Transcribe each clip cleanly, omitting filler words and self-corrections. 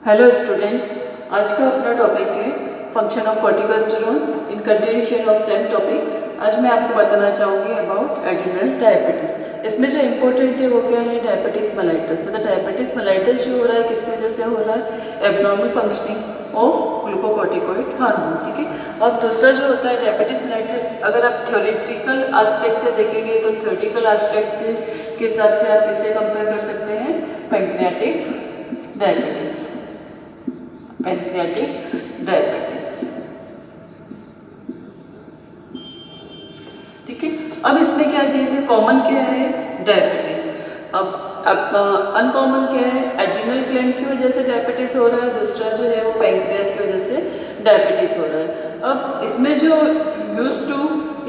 Hello student, आज का अपना टॉपिक है function of corticosterone in continuation of same topic. आज मैं आपको बताना चाहूँगी अबाउट एड्रिनल डायबिटीज़। इसमें जो इम्पोर्टेंट है वो क्या है, डायबिटीज़ मेलाइटस। मतलब डायबिटीज़ मेलाइटस जो हो रहा है किसकी वजह से हो रहा है, abnormal functioning of glucocorticoid hormone. ठीक है। और दूसरा जो होता है डायबिटीज़ मेलाइटस, अगर आप थ्योरेटिकल एस्पेक्ट से देखेंगे तो थ्योरेटिकल एस्पेक्ट से के हिसाब से आप किससे कंपेयर कर सकते हैं, पैंक्रियाटिक डायबिटीज़। Pancreatic diabetes. ठीक है। अब इसमें क्या चीज़ है, कॉमन क्या है, डायबिटीज। अब अनकॉमन क्या है, एड्रिनल ग्लैंड की वजह से डायबिटीज हो रहा है, दूसरा जो है वो पैंक्रियास की वजह से डायबिटीज हो रहा है। अब इसमें जो यूज टू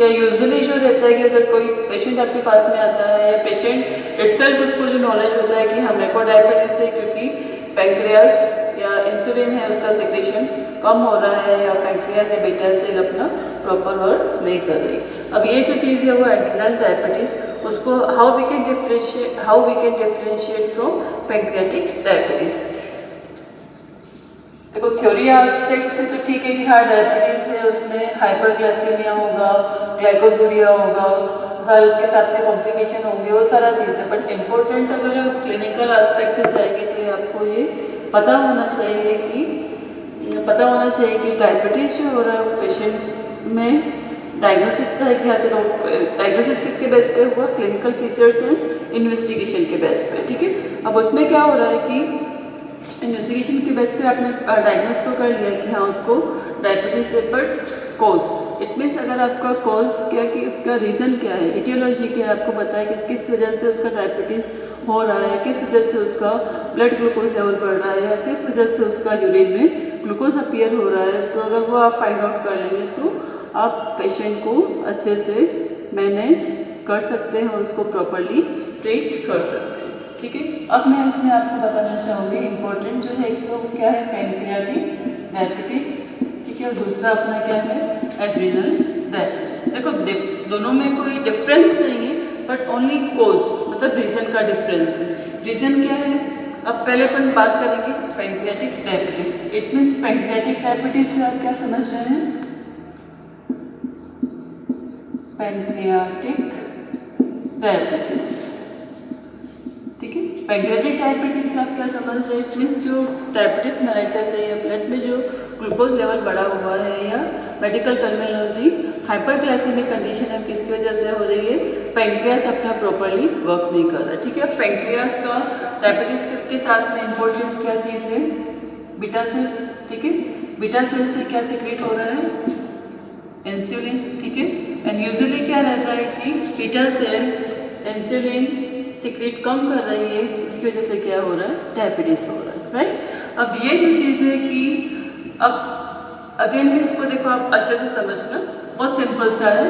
या यूजुअली जो रहता है कि अगर कोई पेशेंट आपके पास में आता है या पेशेंट इटसेल्फ उसको जो नॉलेज होता है कि हमें को डायबिटीज है क्योंकि पैंक्रियास या इंसुलिन है उसका सिक्रेशन कम हो रहा है या पैंक्रियास या बीटा सेल अपना प्रॉपर वर्क नहीं कर रही। अब ये जो चीज़ है वो एड्रिनल डायबिटीज, उसको how we can differentiate from pancreatic diabetes. देखो थ्योरी एस्पेक्ट से तो ठीक है कि हाँ डायबिटीज है, उसमें हाइपरग्लाइसेमिया होगा, ग्लाइकोजूरिया होगा, सारे उसके साथ में कॉम्प्लिकेशन होंगे, वो सारा चीज़ है। बट इम्पोर्टेंट अगर क्लिनिकल एस्पेक्ट से जाएगी तो आपको ये पता होना चाहिए कि डायबिटीज़ जो हो रहा है वो पेशेंट में डायग्नोसिस का है कि हाँ चलो डायग्नोसिस किसके बेस पे हुआ, क्लिनिकल फीचर्स एंड इन्वेस्टिगेशन के बेस पे। ठीक है। अब उसमें क्या हो रहा है कि इन्वेस्टिगेशन के बेस पे आपने डायग्नोस तो कर लिया कि हाँ उसको डायबिटीज़ है, बट कॉज इट मीन्स अगर आपका कॉज क्या कि उसका रीज़न क्या है, इटियोलॉजी क्या है, आपको बताया कि किस वजह से उसका डायबिटीज़ हो रहा है, किस वजह से उसका ब्लड ग्लूकोज लेवल बढ़ रहा है या किस वजह से उसका यूरिन में ग्लूकोज अपीयर हो रहा है। तो अगर वो आप फाइंड आउट कर लेंगे तो आप पेशेंट को अच्छे से मैनेज कर सकते हैं और उसको प्रॉपरली ट्रीट कर सकते हैं। ठीक है। अब मैं इसमें आपको बताना चाहूँगी इम्पोर्टेंट जो है, एक तो क्या है पैंक्रियाटिक डायबिटीज़, ठीक है, और दूसरा अपना क्या है एड्रिनल डायबिटीज़। देखो दोनों में कोई डिफरेंस नहीं है, बट ओनली कोज मतलब रीज़न का डिफरेंस है। रीज़न क्या है, अब पहले अपन बात करेंगे pancreatic diabetes. It means pancreatic diabetes से आप क्या समझ रहे हैं, पैंक्रियाटिक डायबिटीज़। ठीक है। पैंक्रियाटिक डायबिटीज़ से आप क्या समझ रहे हैं, इट मीन्स जो डायबिटीज़ मेलाइटस है या ब्लड में जो ग्लूकोज लेवल बढ़ा हुआ है या मेडिकल टर्मिनोलॉजी हाइपरग्लाइसेमिक कंडीशन है, किसकी वजह से हो रही है, पैंक्रियास अपना प्रॉपरली वर्क नहीं कर रहा। ठीक है। पैंक्रियास का डायबिटीज़ के साथ में इम्पोर्टेंट क्या चीज़ है, बीटा सेल। ठीक है। बीटा सेल से क्या सिक्रेट हो रहा है, इंसुलिन। ठीक है। एंड यूजुअली क्या रहता है कि बीटा सेल इंसुलिन सिक्रेट कम कर रही है, इसकी वजह से क्या हो रहा है, डायबिटीज़ हो रहा है। राइट। अब ये जो चीज़ है कि अब अगेन इसको देखो आप अच्छे से समझना, बहुत सिंपल सा है।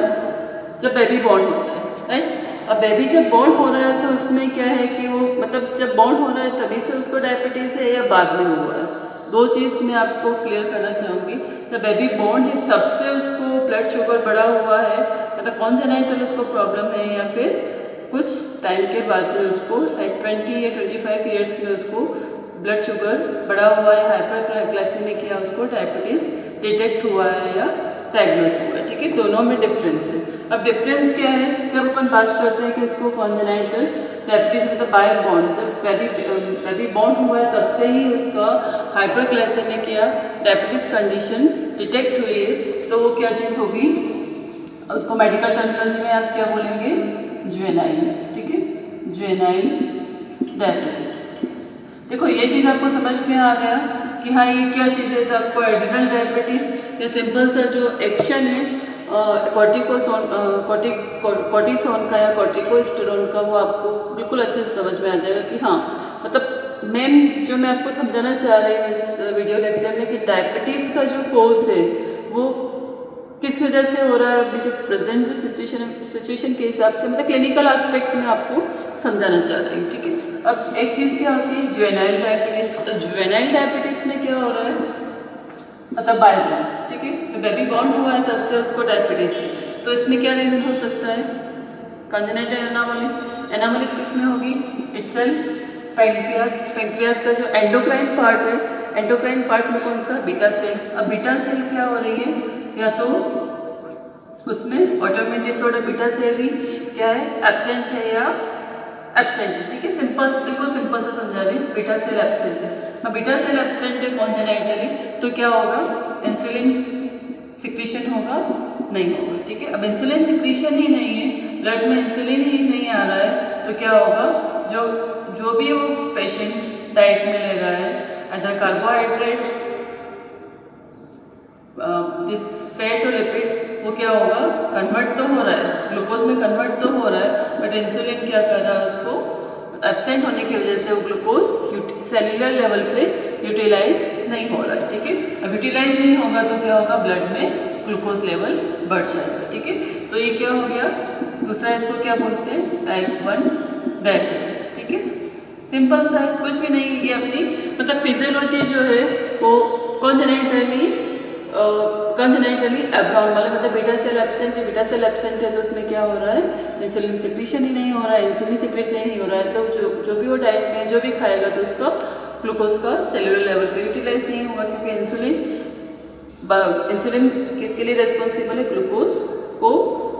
जब बेबी बॉर्न होता है, राइट, अब बेबी जब बॉर्न हो रहा है तो उसमें क्या है कि वो मतलब जब बॉर्न हो रहा है तभी से उसको डायबिटीज़ है या बाद में हुआ है, दो चीज़ मैं आपको क्लियर करना चाहूँगी। जब बेबी बॉर्न है तब से उसको ब्लड शुगर बढ़ा हुआ है, मतलब कॉन्जेनाइटल उसको प्रॉब्लम है, या फिर कुछ टाइम के बाद में उसको लाइक 20 या 25 ईयर्स में उसको ब्लड शुगर बढ़ा हुआ है, हाइपरग्लाइसेमिक या उसको डायबिटीज़ डिटेक्ट हुआ है या डायग्नोस हुआ है। ठीक है। दोनों में डिफरेंस है। अब डिफरेंस क्या है, जब अपन बात करते हैं कि इसको कॉन्जेनाइटल डायबिटीज़ मतलब बाय बॉर्न, जब बेबी बॉर्न हुआ है तब से ही उसका हाइपरग्लाइसेमिक या डायबिटीज़ कंडीशन डिटेक्ट हुई है, तो वो क्या चीज़ होगी, उसको मेडिकल टर्मिनोलॉजी में आप क्या बोलेंगे, जुवेनाइल। ठीक है। Juvenile diabetes. देखो ये चीज़ आपको समझ में आ गया कि हाँ ये क्या चीज़ है। तो आपको एड्रिनल डायबिटीज़ ये सिंपल सा जो एक्शन है कॉर्टिसोन का या कॉर्टिकोस्टेरोन का, वो आपको बिल्कुल अच्छे से समझ में आ जाएगा कि हाँ मतलब मेन जो मैं आपको समझाना चाह रही हूँ इस वीडियो लेक्चर में कि डायबिटीज़ का जो कोर्स है वो किस वजह से हो रहा है, अभी जो प्रेजेंट जो सिचुएशन के हिसाब से मतलब क्लिनिकल एस्पेक्ट में आपको समझाना चाह रही हूँ। ठीक है। अब एक चीज़ क्या होती है, जुवेनाइल डायबिटीज़। तो जुवेनाइल डायबिटीज़ में क्या हो रहा है, मतलब बाय बॉर्न। ठीक है। तो बेबी बॉर्न हुआ है तब से उसको डायबिटीज़ है, तो इसमें क्या रीज़न हो सकता है, कंजेनिटल एनामलीज। एनामलीज किस में होगी, इटसेल्फ पैंक्रियास। पैंक्रियास का जो एंडोक्राइन पार्ट है एंडोक्राइन पार्ट में कौन सा, बीटा सेल। अब बीटा सेल क्या हो रही है, या तो उसमें ऑटोइम्यून डिसऑर्डर बीटा सेल ही क्या है, एब्सेंट है या एब्सेंट है, ठीक है। सिंपल, बिल्कुल सिंपल से समझा रही हूँ, बीटा सेल एब्सेंट है। अब बीटा सेल एब्सेंट है कॉन्जेनाइटली, तो क्या होगा, इंसुलिन सिक्रीशन होगा, नहीं होगा, ठीक है। अब इंसुलिन सिक्रीशन ही नहीं है, ब्लड में इंसुलिन ही नहीं आ रहा है, तो क्या होगा, जो भी वो पेशेंट डाइट में ले रहा है, अदर कार्बोहाइड्रेट, दिस फैट और लिपिड, वो क्या होगा, कन्वर्ट तो हो रहा है, ग्लूकोज में कन्वर्ट तो हो रहा है, बट इंसुलिन क्या कर रहा है, उसको एब्सेंट होने की वजह से वो ग्लूकोज सेल्यूलर लेवल पे यूटिलाइज नहीं हो रहा है, ठीक है। अब यूटिलाइज नहीं होगा तो क्या होगा, ब्लड में ग्लूकोज लेवल बढ़ जाएगा, ठीक है। तो ये क्या हो गया, दूसरा इसको क्या बोलते हैं, टाइप 1 डायबिटीज, ठीक है। सिंपल सा है, कुछ भी नहीं, ये अपनी मतलब फिजियोलॉजी जो है वो कॉन्जेनाइटली एब्नॉर्मल है, मतलब बीटा सेल एब्सेंट है, बीटा सेल एब्सेंट है तो उसमें क्या हो रहा है, इंसुलिन सिक्रीशन ही नहीं हो रहा है, इंसुलिन सिक्रेट नहीं हो रहा है, तो जो भी वो डाइट में जो भी खाएगा तो उसका ग्लूकोज का सेलुलर लेवल पे यूटिलाइज नहीं होगा, क्योंकि इंसुलिन किसके लिए रेस्पॉन्सिबल है, ग्लूकोज को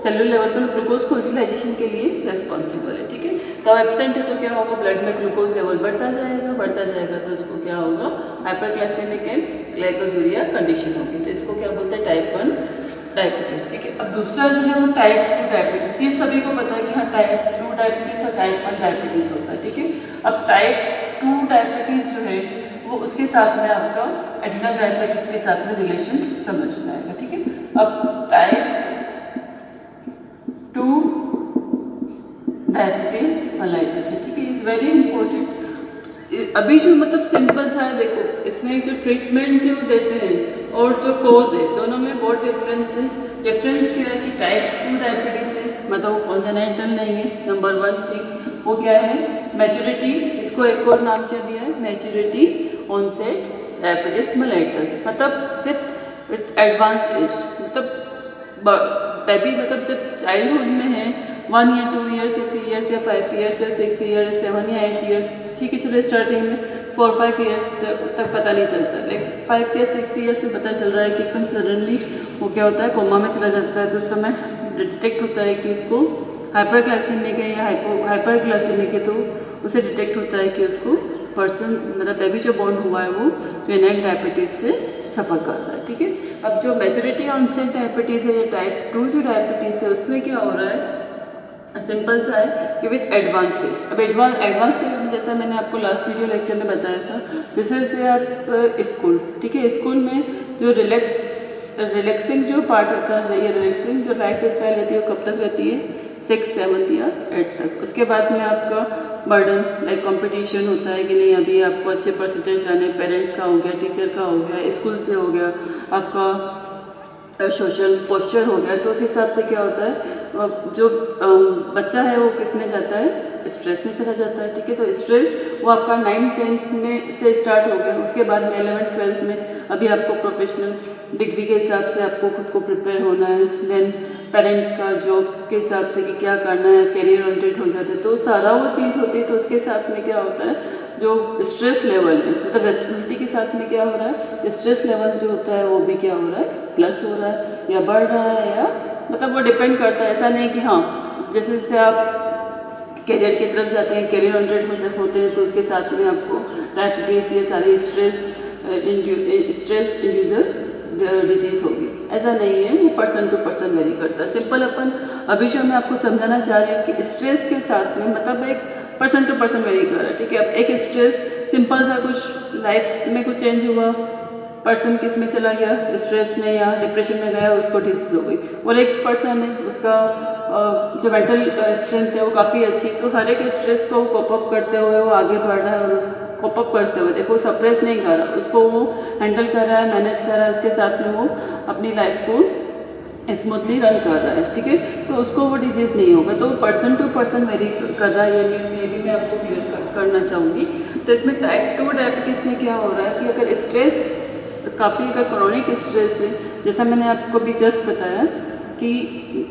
सेलुलर लेवल पर ग्लूकोज को यूटिलाइजेशन के लिए रेस्पॉन्सिबल है, ठीक है। तो एब्सेंट है तो क्या होगा, ब्लड में ग्लूकोज लेवल बढ़ता जाएगा तो उसको क्या होगा, हाइपरग्लाइसेमिक एंड ग्लाइकोजुरिया कंडीशन होगी, तो इसको क्या बोलते हैं, टाइप 1 डायबिटीज, ठीक है। अब दूसरा जो है वो टाइप 2 डायबिटीज, ये सभी को पता है कि हाँ टाइप 2 डायबिटीज और टाइप 1 डायबिटीज होता है, ठीक है। अब टाइप 2 डायबिटीज जो है वो उसके साथ में आपका एड्रिनल डायबिटीज के साथ में रिलेशन समझना आएगा, ठीक है। अब टाइप 2 डायबिटीज मेलाइटस है, ठीक है, इज वेरी इंपॉर्टेंट। अभी जो मतलब सिंपल सा है, देखो इसमें जो ट्रीटमेंट जो देते हैं और जो कोज है दोनों में बहुत डिफरेंस है। डिफरेंस क्या है कि टाइप 2 डायबिटीज है, मतलब वो कॉन्जेनाइटल नहीं है, नंबर 1 थिंग। वो क्या है, मैच्योरिटी, इसको एक और नाम क्या दिया है, मैच्योरिटी ऑनसेट डायबिटीज मेलाइटस, मतलब विथ एडवांस एज, मतलब बेबी मतलब जब चाइल्डहुड में है 1 ईयर 2 ईयर्स या 3 ईयर्स या 5 ईयर्स या 6 ईयर्स 7 या 8 ईयर्स, ठीक है। चलो स्टार्टिंग में 4-5 ईयर्स तक पता नहीं चलता, लेकिन 5 या 6 ईयर्स में पता चल रहा है कि एकदम सडनली वो क्या होता है, कोमा में चला जाता है, तो उस समय डिटेक्ट होता है कि इसको हाइपरग्लाइसेमिक है या हाइपरग्लाइसेमिक है, तो उसे डिटेक्ट होता है कि उसको पर्सन मतलब बेबी जो बॉर्न हुआ है वो वेनाइल डायबिटीज से सफ़र कर रहा है, ठीक है। अब जो मैच्योरिटी ऑनसेट डायबिटीज़ है या टाइप 2 जो डायबिटीज़ है उसमें क्या हो रहा है, सिंपल सा है कि विथ एडवांस एज। अब एडवांस एज में जैसा मैंने आपको लास्ट वीडियो लेक्चर में बताया था, जैसे से आप स्कूल, ठीक है, स्कूल में जो रिलैक्सिंग जो पार्ट होता है, ये रिलैक्सिंग जो लाइफ स्टाइल रहती है वो कब तक रहती है, 6th 7th या 8th तक। उसके बाद में आपका बर्डन लाइक कंपटीशन होता है कि नहीं, अभी आपको अच्छे परसेंटेज लाने, पेरेंट्स का हो गया, टीचर का हो गया, स्कूल से हो गया, आपका सोशल पोस्चर हो गया, तो उस हिसाब से क्या होता है, जो बच्चा है वो किस में जाता है, स्ट्रेस में चला जाता है, ठीक है। तो स्ट्रेस वो आपका 9th-10th में से स्टार्ट हो गया, उसके बाद में 11th-12th में अभी आपको प्रोफेशनल डिग्री के हिसाब से आपको खुद को प्रिपेयर होना है, देन पेरेंट्स का जॉब के हिसाब से कि क्या करना है, करियर ओरिएंटेड हो जाते हैं, तो सारा वो चीज़ होती है। तो उसके साथ में क्या होता है, जो स्ट्रेस लेवल है, मतलब रेस्पॉन्सिबिलिटी के साथ में क्या हो रहा है, स्ट्रेस लेवल जो होता है वो भी क्या हो रहा है, प्लस हो रहा है या बढ़ रहा है, या मतलब वो डिपेंड करता है। ऐसा नहीं कि हाँ जैसे जैसे आप करियर की तरफ जाते हैं, करियर ओरिएंटेड होते हैं, तो उसके साथ में आपको डायबिटीज़ ये सारी स्ट्रेस इंड्यूसर डिजीज़ होगी, ऐसा नहीं है, वो पर्सन टू पर्सन वेरी करता है। सिंपल अपन अभी जो मैं आपको समझाना चाह रही हूँ कि स्ट्रेस के साथ में मतलब एक पर्सन टू पर्सन वेरी कर रहा है, ठीक है। अब एक स्ट्रेस सिंपल सा कुछ लाइफ में कुछ चेंज हुआ, पर्सन किस में चला गया, स्ट्रेस में या डिप्रेशन में गया, उसको डिसीज हो गई। और एक पर्सन है उसका जो मेंटल स्ट्रेंथ है वो काफ़ी अच्छी, तो हर एक स्ट्रेस को कोप अप करते हुए वो आगे बढ़ रहा है, और कोप अप करते हुए देखो सप्रेस नहीं कर रहा, उसको वो हैंडल कर रहा है, मैनेज कर रहा है, उसके साथ में वो अपनी लाइफ को स्मूथली रन कर रहा है, ठीक है। तो उसको वो डिजीज़ नहीं होगा, तो पर्सन टू पर्सन वेरी कर रहा है, ये भी मैं आपको क्लियर करना चाहूँगी। तो इसमें टाइप 2 डायबिटीज़ में क्या हो रहा है कि अगर स्ट्रेस काफ़ी अगर क्रॉनिक स्ट्रेस है, जैसा मैंने आपको भी जस्ट बताया कि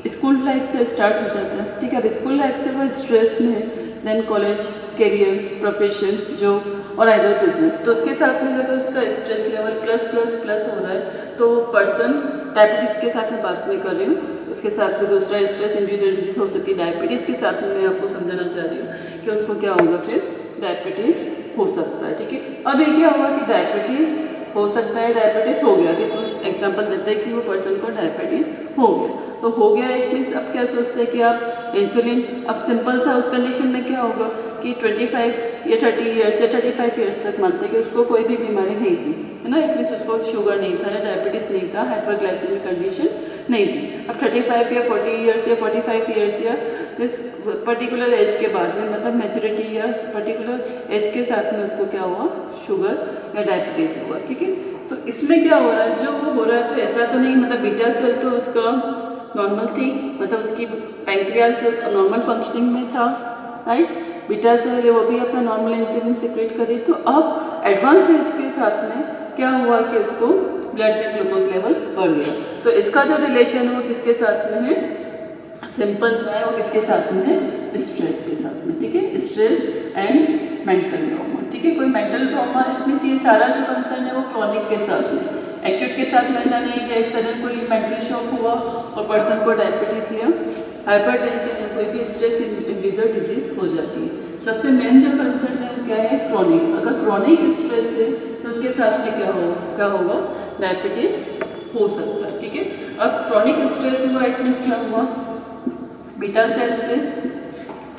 स्कूल लाइफ से स्टार्ट हो जाता है, ठीक है। अब स्कूल लाइफ से वो स्ट्रेस में है, देन कॉलेज, करियर, प्रोफेशन, जो और आइडल बिजनेस। तो उसके साथ में अगर उसका stress level plus plus plus हो रहा है तो पर्सन डायबिटीज़ के साथ में बात में कर रही हूँ, उसके साथ में दूसरा स्ट्रेस इंडिविजुअल डिजीज हो सकती है डायबिटीज़ के साथ में मैं आपको समझाना चाह रही हूँ कि उसको क्या होगा, फिर डायबिटीज़ हो सकता है। ठीक है, अब ये क्या हुआ कि डायबिटीज़ हो सकता है, डायबिटीज़ हो गया कि तो एग्जांपल देते हैं कि वो पर्सन को डायबिटीज़ हो गया, तो हो गया इट मीन्स अब क्या सोचते हैं कि आप इंसुलिन, अब सिंपल सा उस कंडीशन में क्या होगा कि 25 या 30 ईयर्स या 35 ईयर्स तक मानते हैं कि उसको कोई भी बीमारी नहीं थी, है ना, इट मीन्स उसको शुगर नहीं था या डायबिटीज़ नहीं था, हाइपरग्लाइसेमिक कंडीशन नहीं थी। अब 35 या 40 ईयर्स या 45 ईयर्स या इस पर्टिकुलर एज के बाद में, मतलब मैच्योरिटी या पर्टिकुलर एज के साथ में उसको क्या हुआ, शुगर या डायबिटीज़ हुआ। ठीक है, तो इसमें क्या हो रहा है, जो हो रहा है तो ऐसा तो नहीं, मतलब बीटा सेल तो उसका नॉर्मल थी, मतलब उसकी पैंक्रियाज नॉर्मल फंक्शनिंग में था, राइट, बीटा सेल है वो भी अपना नॉर्मल इंसुलिन सिक्रेट करे। तो अब एडवांस एज के साथ में क्या हुआ कि इसको ब्लड में ग्लूकोज लेवल बढ़ गया। तो इसका जो रिलेशन है वो किसके साथ में है, सिंपल सा है, वो किसके साथ में है, स्ट्रेस के साथ में। ठीक है, स्ट्रेस एंड मेंटल ट्रॉमा। ठीक है, कोई मेंटल ट्रॉमा मीन्स ये सारा जो कंसर्न है वो क्रॉनिक के साथ में, एक्यूट के साथ में ऐसा नहीं कि एक सडन कोई मेंटल शॉक हुआ और पर्सन को डायबिटीज या हाइपरटेंशन या कोई भी स्ट्रेस इंड्यूस्ड डिजीज हो जाती है। सबसे मेन जो कंसर्न है वो क्या है, क्रॉनिक। अगर क्रॉनिक स्ट्रेस है तो उसके साथ में क्या होगा, डायबिटीज हो सकता है। ठीक है, अब क्रॉनिक स्ट्रेस हुआ इट मीन्स क्या हुआ, बीटा सेल से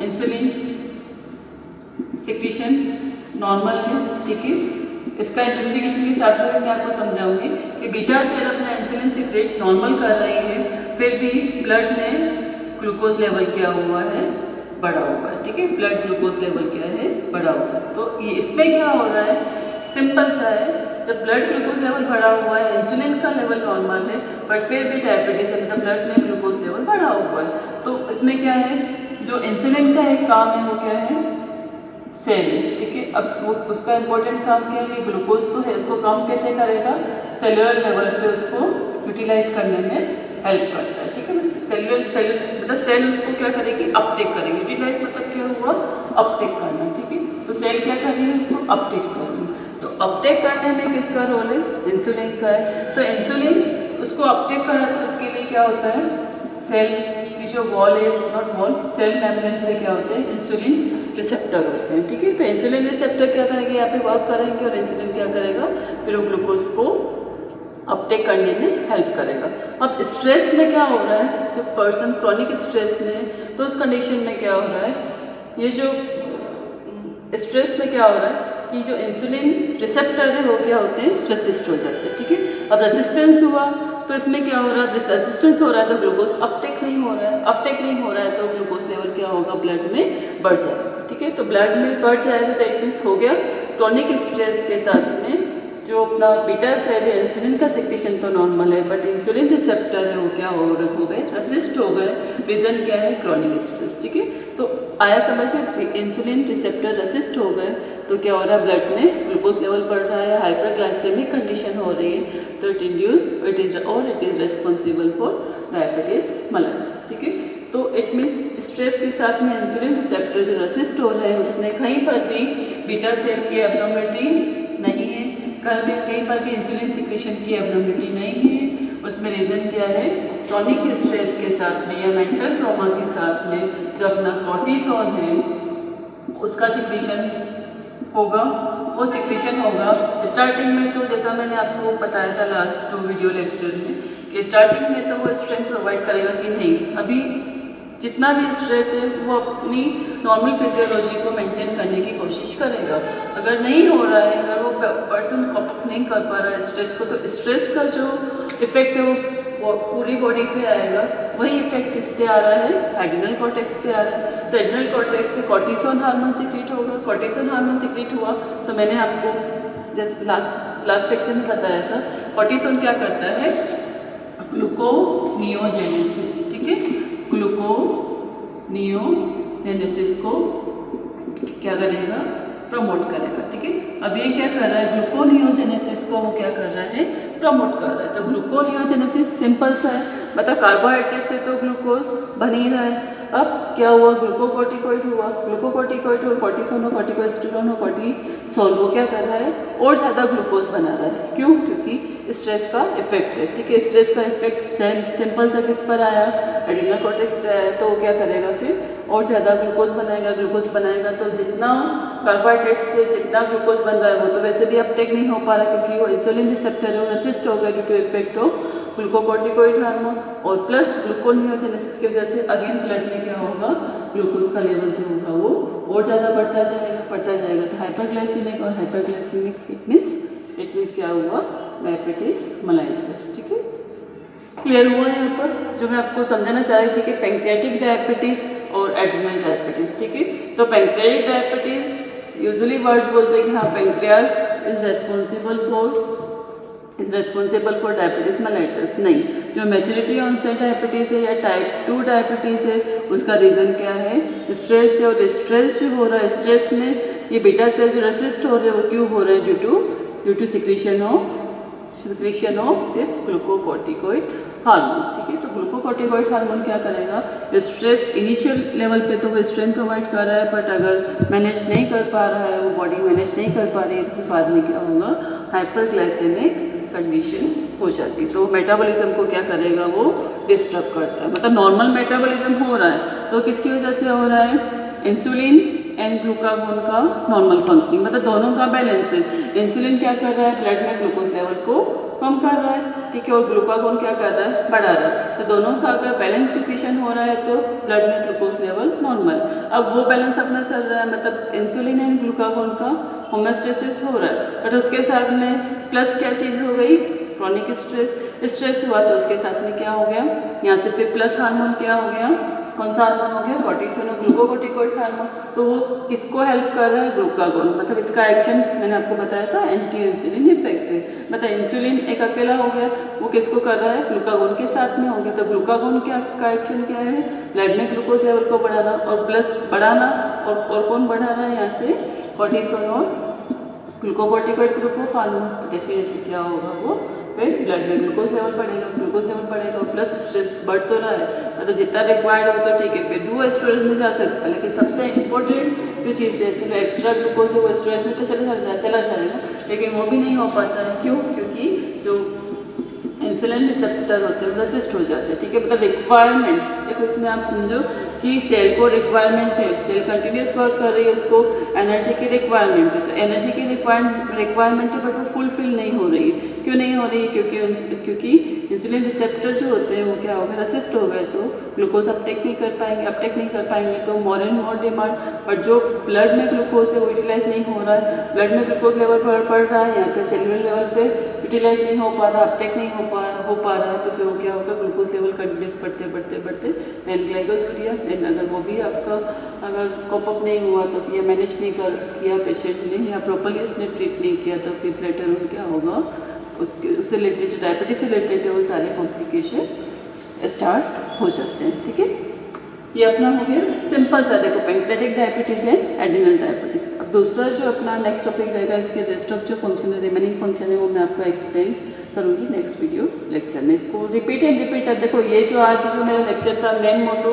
इंसुलिन सिक्रीशन नॉर्मल है। ठीक है, इसका इन्वेस्टिगेशन के साथ में मैं आपको समझाऊंगी कि बीटा सेल अपना इंसुलिन सिक्रेट नॉर्मल कर रही है, फिर भी ब्लड में ग्लूकोज लेवल क्या हुआ है, बढ़ा हुआ है। ठीक है, ब्लड ग्लूकोज लेवल क्या है, बढ़ा हुआ है। तो ये इसमें क्या हो रहा है, सिंपल सा है, जब ब्लड ग्लूकोज लेवल बढ़ा हुआ है, इंसुलिन का लेवल नॉर्मल है, बट फिर भी डायबिटीज है, मतलब ब्लड में ग्लूकोज लेवल बढ़ा हुआ है। तो इसमें क्या है, जो इंसुलिन का एक काम है वो क्या है, सेल। ठीक है, अब उसका इंपॉर्टेंट काम क्या है कि ग्लूकोज तो है, उसको काम कैसे करेगा, सेलुलर लेवल पे उसको यूटिलाइज करने में हेल्प करता है। ठीक है, मतलब सेल उसको क्या करेगी, अपटेक करेगी। यूटिलाइज मतलब क्या हुआ, अपटेक करना। ठीक है, तो सेल क्या कर रही है, उसको अपटेक कर रही है। तो अपटेक करने में किसका रोल है, इंसुलिन का है। तो इंसुलिन उसको अपटेक कर रहा है, तो उसके लिए क्या होता है, सेल की जो वॉल है, नॉट वॉल, सेल मेम्ब्रेन पे क्या होते हैं, इंसुलिन रिसेप्टर होते हैं। ठीक है, तो इंसुलिन रिसेप्टर क्या करेंगे, यहाँ पे वर्क करेंगे और इंसुलिन क्या करेगा, फिर वो ग्लूकोज को अपटेक करने में हेल्प करेगा। अब स्ट्रेस में क्या हो रहा है, जब पर्सन क्रॉनिक स्ट्रेस में है तो उस कंडीशन में क्या हो रहा है, ये जो स्ट्रेस में क्या हो रहा है कि जो इंसुलिन रिसेप्टर है वो क्या होते हैं, रेसिस्ट हो जाते हैं। ठीक है, अब रेसिस्टेंस हुआ तो इसमें क्या हो रहा है, रेसिस्टेंस हो रहा है तो ग्लूकोज अपटेक नहीं हो रहा है, अपटेक नहीं हो रहा है तो ग्लूकोज लेवल क्या होगा, ब्लड में बढ़ जाएगा। ठीक है, तो ब्लड में बढ़ जाएगा तो इट मीन्स हो गया क्रॉनिक स्ट्रेस के साथ में जो अपना बीटा सेल है, इंसुलिन का सिक्रीशन तो नॉर्मल है, बट इंसुलिन रिसेप्टर है वो क्या हो गए, रेसिस्ट हो गए। रीजन क्या है, क्रॉनिक स्ट्रेस। ठीक है, तो आया समझ में, इंसुलिन रिसेप्टर रेसिस्ट हो गए तो क्या हो रहा है, ब्लड में ग्लूकोज लेवल बढ़ रहा है, हाइपरग्लाइसेमिक कंडीशन हो रही है, तो it is responsible for diabetes mellitus. ठीक है, तो इट मीन्स स्ट्रेस के साथ में इंसुलिन रिसेप्टर जो रेसिस्ट हो रहे हैं उसमें कहीं पर भी बीटा सेल की एब्नॉर्मलिटी नहीं है, कहीं पर भी इंसुलिन सिक्रीशन की एब्नॉर्मलिटी नहीं है। उसमें रीज़न क्या है, क्रॉनिक स्ट्रेस के साथ में या मेंटल ट्रॉमा के साथ में जो अपना कॉर्टिसोल है उसका सिक्रीशन होगा, वो सिक्रीशन होगा। स्टार्टिंग में तो जैसा मैंने आपको बताया था लास्ट 2 वीडियो लेक्चर में कि स्टार्टिंग में तो वो स्ट्रेंथ प्रोवाइड करेगा कि नहीं, अभी जितना भी स्ट्रेस है वो अपनी नॉर्मल फिजियोलॉजी को मेंटेन करने की कोशिश करेगा। अगर नहीं हो रहा है, अगर वो पर्सन कॉप अप नहीं कर पा रहा है स्ट्रेस को, तो स्ट्रेस का जो इफेक्ट है वो पूरी बॉडी पे आएगा। वही इफेक्ट किस पे आ रहा है, एड्रिनल कॉर्टेक्स पे आ रहा है। तो एड्रिनल कॉर्टेक्स से कॉर्टिसोल हार्मोन सिक्रीट होगा, कॉर्टिसोल हार्मोन सिक्रीट हुआ तो मैंने आपको जैसे लास्ट लेक्चर में बताया था, कॉर्टिसोल क्या करता है, ग्लूकोनियोजेनेसिस। ठीक है, ग्लूकोनियोजेनेसिस को क्या करेगा, प्रमोट करेगा। ठीक है, अब ये क्या कर रहा है, ग्लूकोनियोजेनेसिस को वो क्या कर रहा है, प्रमोट कर रहा है। तो ग्लूकोनियोजेनेसिस सिंपल सा है, मतलब कार्बोहाइड्रेट से तो ग्लूकोज बन ही रहा है। अब क्या हुआ, ग्लूकोकोर्टिकोइड हुआ, ग्लूकोकोर्टिकोइड और कॉर्टिसोन हो, कॉर्टिकोस्टेरोन हो, कॉर्टिसोल, वो क्या कर रहा है और ज़्यादा ग्लूकोज बना रहा है। क्यों? क्योंकि स्ट्रेस का इफेक्ट है। ठीक है, स्ट्रेस का इफेक्ट सिंपल सा किस पर आया, एड्रिनल कॉर्टेक्स पे आया। तो वो क्या करेगा फिर और ज़्यादा ग्लूकोज बनाएगा। ग्लूकोज बनाएगा तो जितना कार्बोहाइड्रेट से जितना ग्लूकोज बन रहा है वो तो वैसे भी अपटेक नहीं हो पा रहा, क्योंकि वो इंसुलिन रिसेप्टर है, रेसिस्ट हो गया due to effect of glucocorticoid hormone. और प्लस ग्लूकोनियोजेनेसिस की वजह से अगेन ब्लड में क्या होगा, ग्लूकोज का लेवल जो होगा वो और ज़्यादा बढ़ता जाएगा। तो हाइपरग्लाइसीमिक और हाइपरग्लाइसीमिक इट मीन्स क्या हुआ, डायबिटीज मेलाइटस। ठीक है, क्लियर हुआ है यहाँ पर। जो मैं आपको समझाना चाह रही थी कि पैंक्रियाटिक डायबिटीज और एड्रिनल डायबिटीज। ठीक है, तो पैंक्रियाटिक डायबिटीज यूजुअली वर्ड बोलते हैं कि हाँ pancreas is responsible for diabetes mellitus. नहीं, जो मैच्योरिटी ऑनसेट डायबिटीज है या टाइप 2 डायबिटीज है उसका रीज़न क्या है, स्ट्रेस है। और स्ट्रेस जो हो रहा है, स्ट्रेस में ये बीटा सेल जो रेसिस्ट हो रहे हैं वो क्यों हो रहे हैं, due to secretion of this glucocorticoid hormone. ठीक है, तो ग्लूकोकोर्टिकोइड हार्मोन क्या करेगा, स्ट्रेस इनिशियल लेवल पे तो वो स्ट्रेंथ प्रोवाइड कर रहा है, बट अगर मैनेज नहीं कर पा रहा है, वो बॉडी मैनेज नहीं कर पा रही है, तो बाद में क्या होगा, हाइपरग्लाइसेमिक कंडीशन हो जाती है। तो मेटाबॉलिज्म को क्या करेगा, वो डिस्टर्ब करता है। मतलब नॉर्मल मेटाबॉलिज्म हो रहा है तो किसकी वजह से हो रहा है, इंसुलिन एंड ग्लूकागोन का नॉर्मल फंक्शनिंग, मतलब दोनों का बैलेंस है। इंसुलिन क्या कर रहा है, ब्लड में ग्लूकोज लेवल को कम कर रहा है। ठीक है, और ग्लूकागोन क्या कर रहा है, बढ़ा रहा है। तो दोनों का अगर बैलेंस सिक्रीशन हो रहा है तो ब्लड में ग्लूकोज लेवल नॉर्मल। अब वो बैलेंस अपना चल रहा है, मतलब इंसुलिन एंड ग्लूकागोन का होमोस्टेसिस हो रहा है, बट उसके साथ में प्लस क्या चीज़ हो गई, क्रॉनिक स्ट्रेस हुआ। तो उसके साथ में क्या हो गया, यहाँ से फिर प्लस हार्मोन क्या हो गया, कौन सा हार्मोन हो गया, कॉर्टिसोल, ग्लूकोकोर्टिकोइड हार्मोन। तो वो किसको हेल्प कर रहा है, ग्लूकागोन। मतलब इसका एक्शन मैंने आपको बताया था एंटी इंसुलिन इफेक्ट है। मतलब इंसुलिन एक अकेला हो गया, वो किसको कर रहा है, ग्लूकागोन के साथ में हो गया। तो ग्लूकागोन का एक्शन क्या है, ब्लड में ग्लूकोज लेवल को बढ़ाना और प्लस बढ़ाना। और कौन बढ़ा रहा है यहाँ से, कॉर्टिसोल और ग्लूकोकोर्टिकोइड ग्रुप ऑफ हार्मोन। तो डेफिनेटली क्या होगा, वो फिर ब्लड में ग्लूकोज लेवल बढ़ेगा और प्लस स्ट्रेस बढ़ तो रहा है, मतलब जितना रिक्वायर्ड हो तो ठीक है, फिर वो स्टोरेज में जा सकता है। लेकिन सबसे इंपॉर्टेंट जो चीज़ है, चलो एक्स्ट्रा ग्लूकोज है वो स्टोरेज में तो चला जाएगा, लेकिन वो भी नहीं हो पाता है। क्यों? क्योंकि जो इंसुलिन रिसेप्टर होते हैं रेसिस्ट हो जाते हैं। ठीक है, मतलब रिक्वायरमेंट, देखो इसमें आप समझो कि सेल को रिक्वायरमेंट है, सेल कंटिन्यूस वर्क कर रही है, उसको एनर्जी की रिक्वायरमेंट है। तो एनर्जी की रिक्वायरमेंट है, बट वो फुलफिल नहीं हो रही है। क्यों नहीं हो रही है, क्योंकि इंसुलिन रिसेप्टर जो होते हैं वो क्या हो गए, रेसिस्ट हो गए, तो ग्लूकोज अपटेक नहीं कर पाएंगे, तो more and more demand. But जो ब्लड में ग्लूकोज है वो यूटिलाइज नहीं हो रहा है, ब्लड में ग्लूकोज लेवल बढ़ रहा है, यहाँ पे सेलुलर लेवल पे यूटिलाइज नहीं हो पा रहा, अपटेक नहीं हो पा रहा है। तो फिर वो क्या होगा, ग्लूकोज लेवल कंटिन्यूस बढ़ते देन ग्लाइकोसुरिया। देन अगर वो भी आपका अगर कॉप अप नहीं हुआ तो फिर मैनेज नहीं किया पेशेंट ने, या प्रॉपरली उसने ट्रीट नहीं किया, तो फिर लेटर ऑन क्या होगा, उससे रिलेटेड जो डायबिटीज से रिलेटेड है वो सारे कॉम्प्लिकेशन स्टार्ट हो जाते हैं। ठीक है, ये अपना हो गया सिंपल सा, देखो पैंक्रियाटिक डायबिटीज है, एड्रिनल डायबिटीज। अब दूसरा जो अपना नेक्स्ट टॉपिक रहेगा, इसके रेस्ट ऑफ जो फंक्शन है, रिमेनिंग फंक्शन है, वो मैं आपको एक्सप्लेन करूँगी नेक्स्ट वीडियो लेक्चर में। इसको रिपीट। अब देखो ये जो आज जो मेरा लेक्चर था, मेन मोटो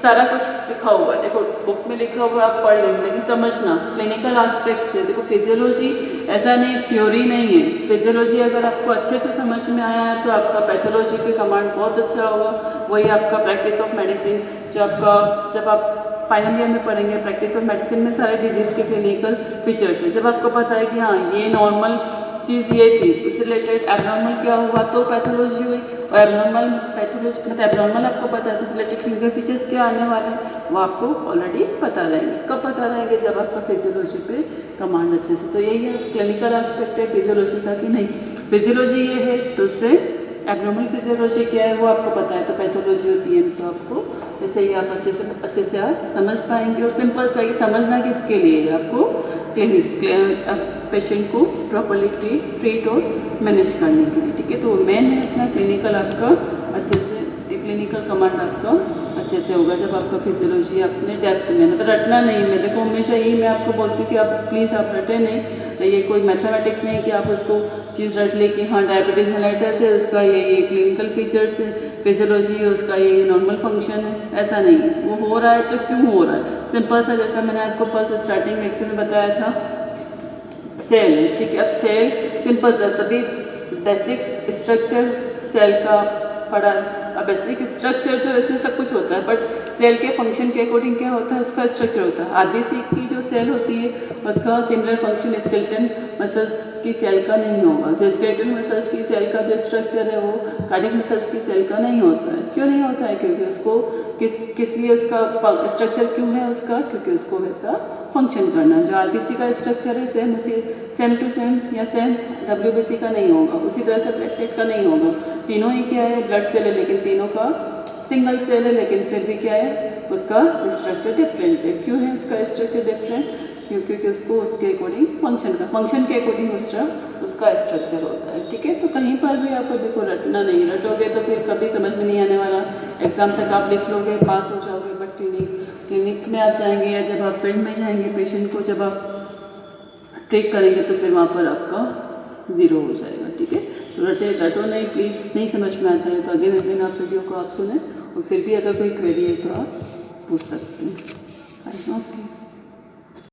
सारा कुछ लिखा हुआ है, देखो बुक में लिखा हुआ है, आप पढ़ लेंगे, लेकिन समझना क्लिनिकल एस्पेक्ट्स है। देखो फिजियोलॉजी ऐसा नहीं, थ्योरी नहीं है। फिजियोलॉजी अगर आपको अच्छे से समझ में आया है तो आपका पैथोलॉजी पे कमांड बहुत अच्छा होगा। वही आपका प्रैक्टिस ऑफ मेडिसिन, जो आपका जब आप फाइनल ईयर में पढ़ेंगे, प्रैक्टिस ऑफ मेडिसिन में सारे डिजीज़ के क्लिनिकल फीचर्स हैं। जब आपको पता है कि हाँ ये नॉर्मल चीज़ ये थी, उससे रिलेटेड एबनॉर्मल क्या हुआ तो पैथोलॉजी हुई, और एबनॉर्मल पैथोलॉजी मतलब एबनॉर्मल आपको पता है तो उससे रिलेटेड क्लिनिकल फीचर्स क्या आने वाले हैं वो आपको ऑलरेडी पता रहेंगे। कब पता रहेंगे, जब आपका फिजियोलॉजी पे कमांड अच्छे से। तो यही है क्लिनिकल एस्पेक्ट है फिजियोलॉजी का, कि नहीं फिजियोलॉजी ये है तो उससे एबनॉर्मल फिजियोलॉजी क्या है वो आपको पता है, तो पैथोलॉजी और पीएम तो आपको जैसे ही आप अच्छे से आप समझ पाएंगे। और सिंपल सा है कि समझना किसके लिए है, आपको पेशेंट को प्रॉपरली ट्रीट और मैनेज करने के लिए। ठीक है, तो मेन है अपना क्लिनिकल आपका अच्छे से क्लिनिकल कमांड आपका अच्छे से होगा जब आपका फिजियोलॉजी अपने डेप्थ में, मतलब रटना नहीं। मैं देखो हमेशा यही मैं आपको बोलती हूँ कि आप प्लीज़ आप रटे नहीं। ये कोई मैथमेटिक्स नहीं कि आप उसको चीज़ रट ले कि हाँ डायबिटीज़ मेलाइटस है, उसका ये क्लिनिकल फीचर्स है, फिजियोलॉजी है उसका ये नॉर्मल फंक्शन है, ऐसा नहीं। वो हो रहा है तो क्यों हो रहा है, सिंपल सा, जैसा मैंने आपको फर्स्ट स्टार्टिंग लेक्चर में बताया था, सेल है, ठीक है। अब सेल सिंपल सा सभी बेसिक स्ट्रक्चर सेल का पढ़ा है। अब बेसिक स्ट्रक्चर जो इसमें सब कुछ होता है, बट सेल के फंक्शन के अकॉर्डिंग क्या होता है, उसका स्ट्रक्चर होता है। आरबीसी की जो सेल होती है उसका सिमिलर फंक्शन स्केलेटन मसल्स की सेल का नहीं होगा। जो स्केलेटन मसल्स की सेल का जो स्ट्रक्चर है वो कार्डियक मसल्स की सेल का नहीं होता है। क्यों नहीं होता है? क्योंकि उसको किस लिए उसका स्ट्रक्चर क्यों है उसका, क्योंकि उसको वैसा फंक्शन करना। जो आरबीसी का स्ट्रक्चर है सेम उसी सेम टू सेम या सेम डब्ल्यूबीसी का नहीं होगा, उसी तरह से प्लेटलेट का नहीं होगा। तीनों ही क्या है, ब्लड सेल है, लेकिन तीनों का सिंगल सेल है, लेकिन फिर भी क्या है, उसका स्ट्रक्चर डिफरेंट है। क्यों है उसका स्ट्रक्चर डिफरेंट? क्योंकि उसको उसके अकॉर्डिंग फंक्शन के अकॉर्डिंग उसका स्ट्रक्चर होता है, ठीक है। तो कहीं पर भी आपको देखो रटना नहीं, रटोगे तो फिर कभी समझ में नहीं आने वाला। एग्जाम तक आप लिख लोगे, पास हो जाओगे, बट क्लिनिक में आप जाएंगे या जब आप फील्ड में जाएंगे, पेशेंट को जब आप ट्रीट करेंगे तो फिर वहाँ पर आपका ज़ीरो हो जाएगा, ठीक है। तो रटो नहीं प्लीज़। नहीं समझ में आता है तो अगेन आप वीडियो को आप सुने, और फिर भी अगर कोई क्वेरी है तो आप पूछ सकते हैं। ओके।